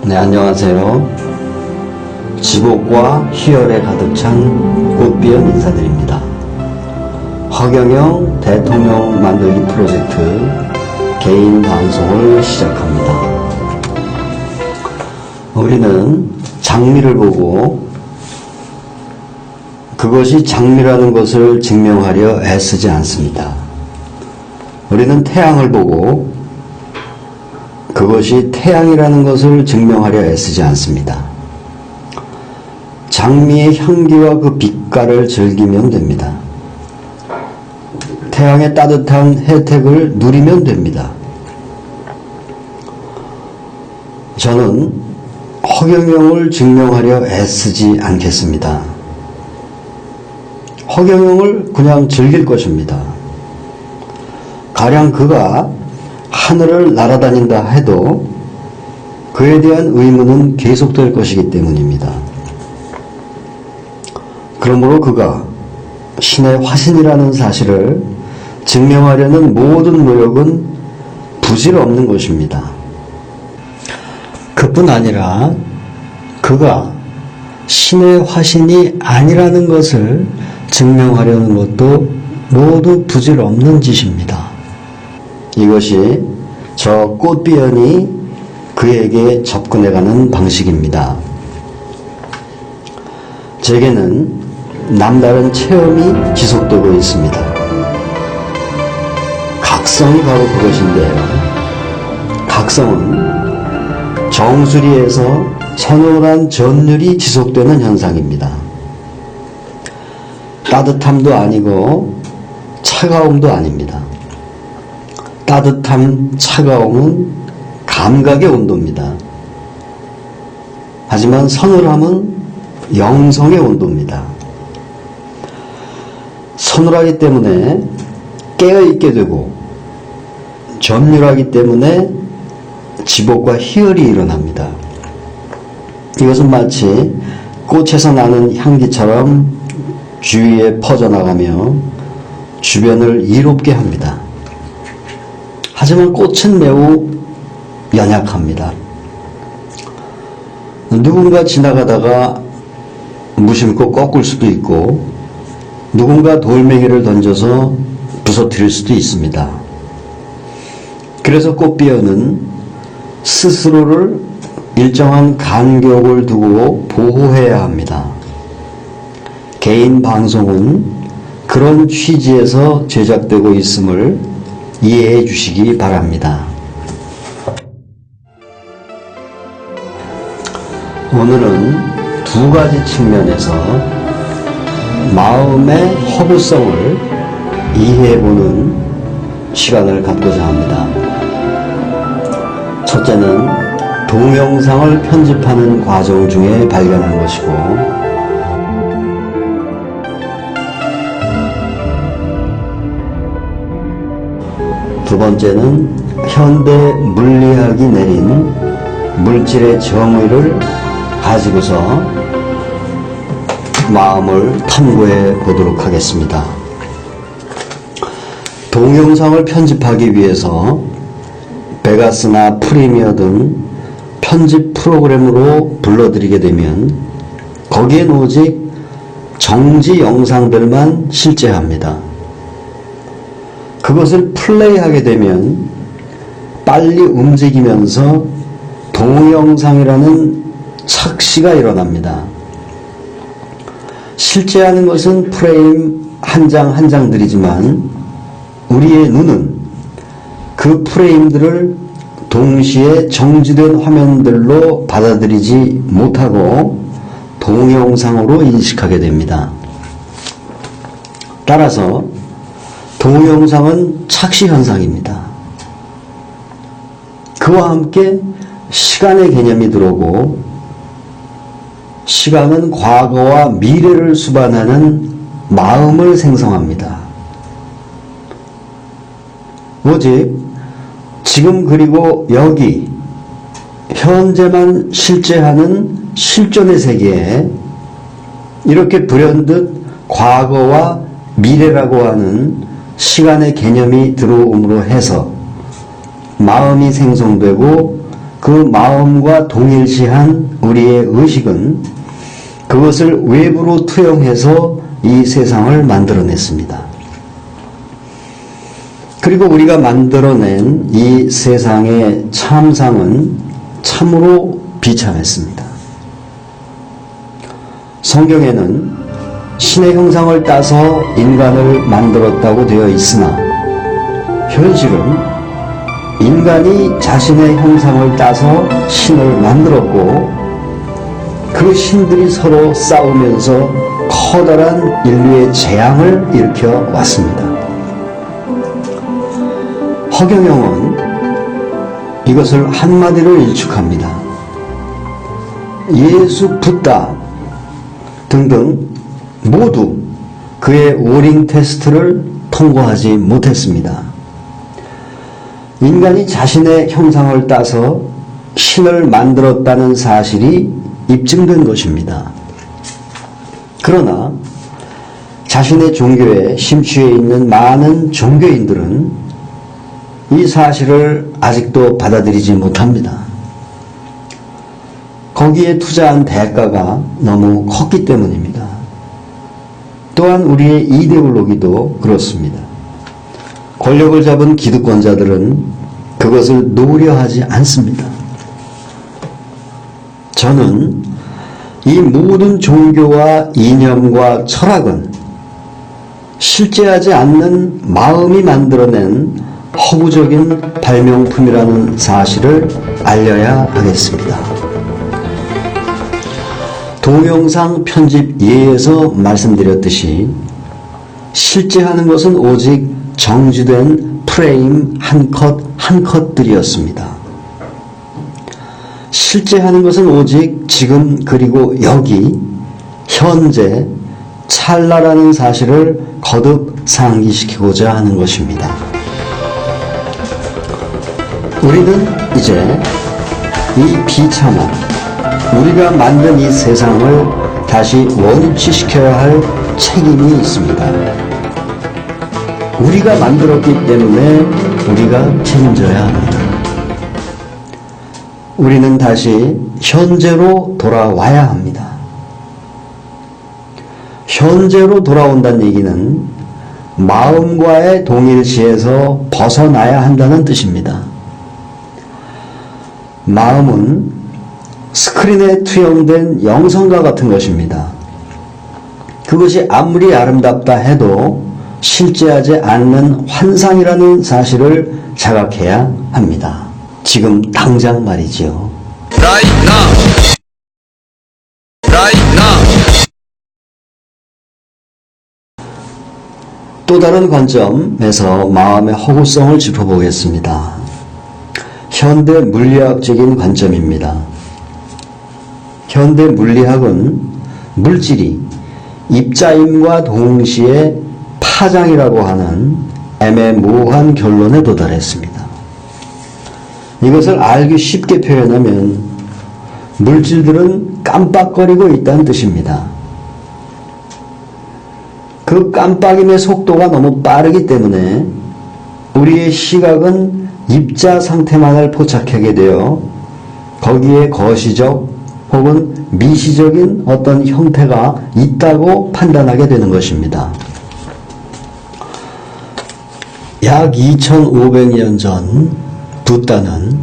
네, 안녕하세요. 지복과 희열에 가득 찬 꽃비연 인사드립니다. 허경영 대통령 만들기 프로젝트 개인 방송을 시작합니다. 우리는 장미를 보고 그것이 장미라는 것을 증명하려 애쓰지 않습니다. 우리는 태양을 보고 그것이 태양이라는 것을 증명하려 애쓰지 않습니다. 장미의 향기와 그 빛깔을 즐기면 됩니다. 태양의 따뜻한 혜택을 누리면 됩니다. 저는 허경영을 증명하려 애쓰지 않겠습니다. 허경영을 그냥 즐길 것입니다. 가령 그가 하늘을 날아다닌다 해도 그에 대한 의무는 계속될 것이기 때문입니다. 그러므로 그가 신의 화신이라는 사실을 증명하려는 모든 노력은 부질없는 것입니다. 그뿐 아니라 그가 신의 화신이 아니라는 것을 증명하려는 것도 모두 부질없는 짓입니다. 이것이 저 꽃비연이 그에게 접근해가는 방식입니다. 제게는 남다른 체험이 지속되고 있습니다. 각성이 바로 그것인데요. 각성은 정수리에서 서늘한 전율이 지속되는 현상입니다. 따뜻함도 아니고 차가움도 아닙니다. 따뜻함, 차가움은 감각의 온도입니다. 하지만 서늘함은 영성의 온도입니다. 서늘하기 때문에 깨어있게 되고 전율하기 때문에 지복과 희열이 일어납니다. 이것은 마치 꽃에서 나는 향기처럼 주위에 퍼져나가며 주변을 이롭게 합니다. 하지만 꽃은 매우 연약합니다. 누군가 지나가다가 무심코 꺾을 수도 있고 누군가 돌멩이를 던져서 부서뜨릴 수도 있습니다. 그래서 꽃비연은 스스로를 일정한 간격을 두고 보호해야 합니다. 개인 방송은 그런 취지에서 제작되고 있음을 이해해 주시기 바랍니다. 오늘은 두 가지 측면에서 마음의 허구성을 이해해보는 시간을 갖고자 합니다. 첫째는 동영상을 편집하는 과정 중에 발견한 것이고, 두 번째는 현대 물리학이 내린 물질의 정의를 가지고서 마음을 탐구해 보도록 하겠습니다. 동영상을 편집하기 위해서 베가스나 프리미어 등 편집 프로그램으로 불러들이게 되면 거기엔 오직 정지 영상들만 실제합니다. 그것을 플레이하게 되면 빨리 움직이면서 동영상이라는 착시가 일어납니다. 실제하는 것은 프레임 한 장 한 장들이지만 우리의 눈은 그 프레임들을 동시에 정지된 화면들로 받아들이지 못하고 동영상으로 인식하게 됩니다. 따라서 동영상은 착시 현상입니다. 그와 함께 시간의 개념이 들어오고 시간은 과거와 미래를 수반하는 마음을 생성합니다. 오직 지금 그리고 여기 현재만 실제하는 실존의 세계에 이렇게 불현듯 과거와 미래라고 하는 시간의 개념이 들어옴으로 해서 마음이 생성되고 그 마음과 동일시한 우리의 의식은 그것을 외부로 투영해서 이 세상을 만들어냈습니다. 그리고 우리가 만들어낸 이 세상의 참상은 참으로 비참했습니다. 성경에는 신의 형상을 따서 인간을 만들었다고 되어 있으나 현실은 인간이 자신의 형상을 따서 신을 만들었고 그 신들이 서로 싸우면서 커다란 인류의 재앙을 일으켜 왔습니다. 허경영은 이것을 한마디로 일축합니다. 예수, 붓다 등등 모두 그의 오링 테스트를 통과하지 못했습니다. 인간이 자신의 형상을 따서 신을 만들었다는 사실이 입증된 것입니다. 그러나 자신의 종교에 심취해 있는 많은 종교인들은 이 사실을 아직도 받아들이지 못합니다. 거기에 투자한 대가가 너무 컸기 때문입니다. 또한 우리의 이데올로기도 그렇습니다. 권력을 잡은 기득권자들은 그것을 노려하지 않습니다. 저는 이 모든 종교와 이념과 철학은 실제하지 않는 마음이 만들어낸 허구적인 발명품이라는 사실을 알려야 하겠습니다. 동영상 편집 예에서 말씀드렸듯이 실제하는 것은 오직 정지된 프레임 한 컷 한 컷들이었습니다. 실제하는 것은 오직 지금 그리고 여기 현재 찰나라는 사실을 거듭 상기시키고자 하는 것입니다. 우리는 이제 이 비참한 우리가 만든 이 세상을 다시 원위치시켜야 할 책임이 있습니다. 우리가 만들었기 때문에 우리가 책임져야 합니다. 우리는 다시 현재로 돌아와야 합니다. 현재로 돌아온다는 얘기는 마음과의 동일시에서 벗어나야 한다는 뜻입니다. 마음은 스크린에 투영된 영상과 같은 것입니다. 그것이 아무리 아름답다 해도 실제하지 않는 환상이라는 사실을 자각해야 합니다. 지금 당장 말이지요. Right now. Right now. 또 다른 관점에서 마음의 허구성을 짚어보겠습니다. 현대 물리학적인 관점입니다. 현대 물리학은 물질이 입자임과 동시에 파장이라고 하는 애매모호한 결론에 도달했습니다. 이것을 알기 쉽게 표현하면 물질들은 깜빡거리고 있다는 뜻입니다. 그 깜빡임의 속도가 너무 빠르기 때문에 우리의 시각은 입자 상태만을 포착하게 되어 거기에 거시적 혹은 미시적인 어떤 형태가 있다고 판단하게 되는 것입니다. 약 2500년 전 붓다는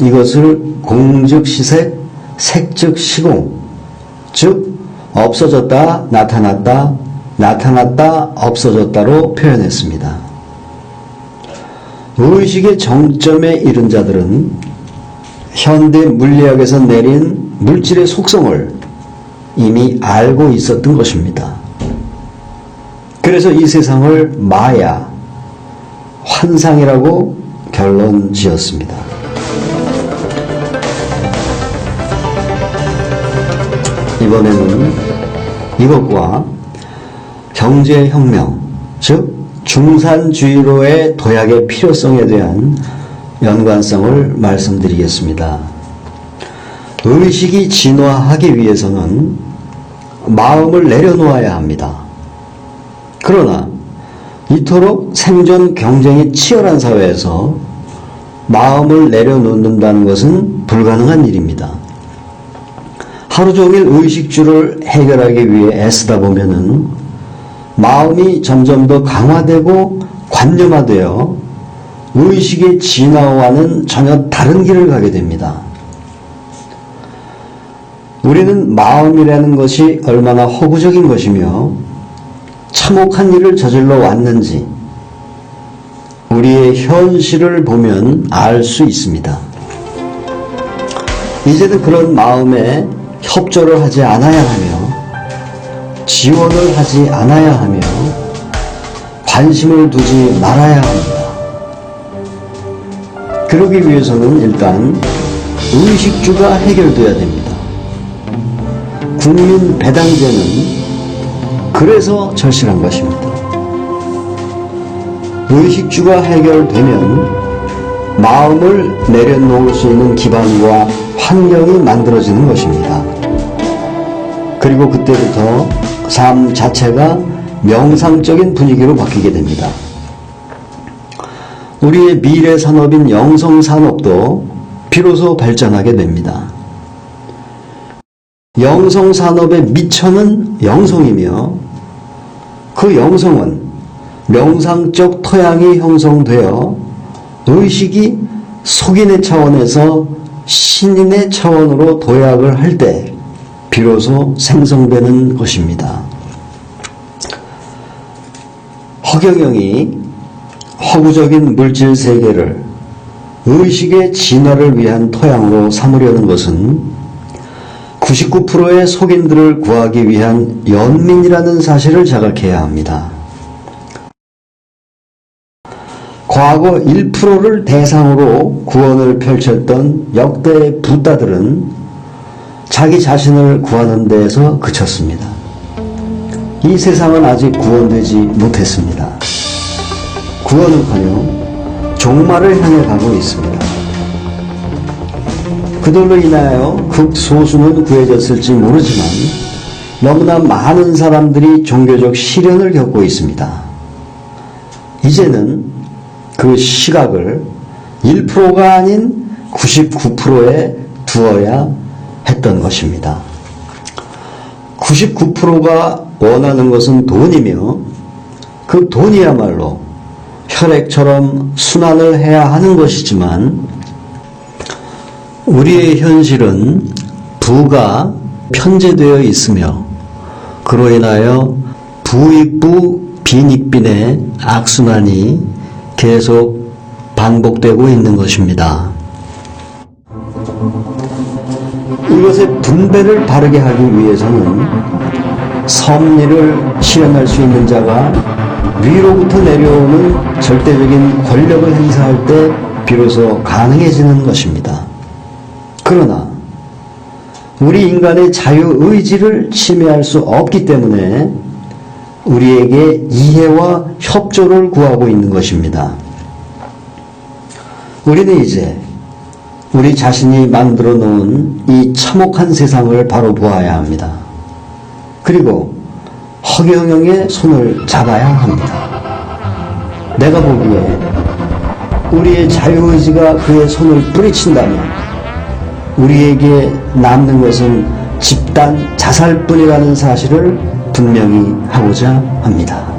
이것을 공즉시색, 색즉시공, 즉 없어졌다, 나타났다, 나타났다, 없어졌다로 표현했습니다. 의식의 정점에 이른 자들은 현대 물리학에서 내린 물질의 속성을 이미 알고 있었던 것입니다. 그래서 이 세상을 마야, 환상이라고 결론 지었습니다. 이번에는 이것과 경제혁명, 즉 중산주의로의 도약의 필요성에 대한 연관성을 말씀드리겠습니다. 의식이 진화하기 위해서는 마음을 내려놓아야 합니다. 그러나 이토록 생존 경쟁이 치열한 사회에서 마음을 내려놓는다는 것은 불가능한 일입니다. 하루 종일 의식주를 해결하기 위해 애쓰다 보면은 마음이 점점 더 강화되고 관념화되어 의식의 진화와는 전혀 다른 길을 가게 됩니다. 우리는 마음이라는 것이 얼마나 허구적인 것이며 참혹한 일을 저질러 왔는지 우리의 현실을 보면 알 수 있습니다. 이제는 그런 마음에 협조를 하지 않아야 하며 지원을 하지 않아야 하며 관심을 두지 말아야 합니다. 그러기 위해서는 일단 의식주가 해결돼야 됩니다. 국민 배당제는 그래서 절실한 것입니다. 의식주가 해결되면 마음을 내려놓을 수 있는 기반과 환경이 만들어지는 것입니다. 그리고 그때부터 삶 자체가 명상적인 분위기로 바뀌게 됩니다. 우리의 미래 산업인 영성 산업도 비로소 발전하게 됩니다. 영성 산업의 미천은 영성이며 그 영성은 명상적 토양이 형성되어 의식이 속인의 차원에서 신인의 차원으로 도약을 할 때 비로소 생성되는 것입니다. 허경영이 허구적인 물질 세계를 의식의 진화를 위한 토양으로 삼으려는 것은 99%의 속인들을 구하기 위한 연민이라는 사실을 자각해야 합니다. 과거 1%를 대상으로 구원을 펼쳤던 역대 붓다들은 자기 자신을 구하는 데에서 그쳤습니다. 이 세상은 아직 구원되지 못했습니다. 구원은커녕 종말을 향해 가고 있습니다. 그들로 인하여 극소수는 구해졌을지 모르지만 너무나 많은 사람들이 종교적 시련을 겪고 있습니다. 이제는 그 시각을 1%가 아닌 99%에 두어야 했던 것입니다. 99%가 원하는 것은 돈이며 그 돈이야말로 혈액처럼 순환을 해야 하는 것이지만 우리의 현실은 부가 편제되어 있으며 그로 인하여 부익부 빈익빈의 악순환이 계속 반복되고 있는 것입니다. 이것의 분배를 바르게 하기 위해서는 섭리를 실현할 수 있는 자가 위로부터 내려오는 절대적인 권력을 행사할 때 비로소 가능해지는 것입니다. 그러나 우리 인간의 자유의지를 침해할 수 없기 때문에 우리에게 이해와 협조를 구하고 있는 것입니다. 우리는 이제 우리 자신이 만들어 놓은 이 참혹한 세상을 바로 보아야 합니다. 그리고 허경영의 손을 잡아야 합니다. 내가 보기에 우리의 자유의지가 그의 손을 뿌리친다면 우리에게 남는 것은 집단 자살뿐이라는 사실을 분명히 하고자 합니다.